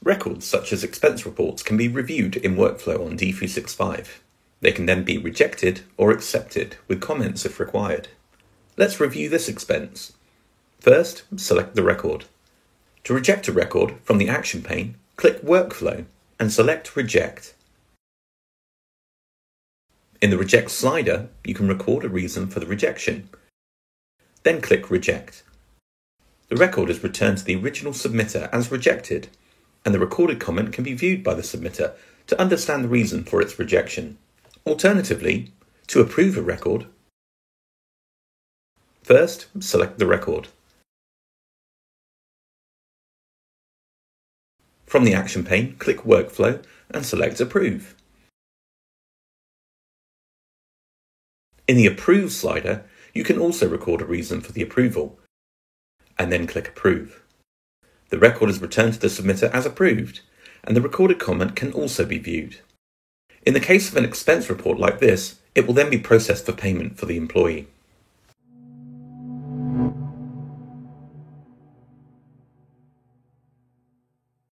Records such as expense reports can be reviewed in Workflow on D365. They can then be rejected or accepted with comments if required. Let's review this expense. First, select the record. To reject a record from the action pane, click Workflow and select Reject. In the Reject slider, you can record a reason for the rejection. Then click Reject. The record is returned to the original submitter as rejected, and the recorded comment can be viewed by the submitter to understand the reason for its rejection. Alternatively, to approve a record, first select the record. From the action pane, click Workflow and select Approve. In the Approve slider, you can also record a reason for the approval, and then click Approve. The record is returned to the submitter as approved, and the recorded comment can also be viewed. In the case of an expense report like this, it will then be processed for payment for the employee.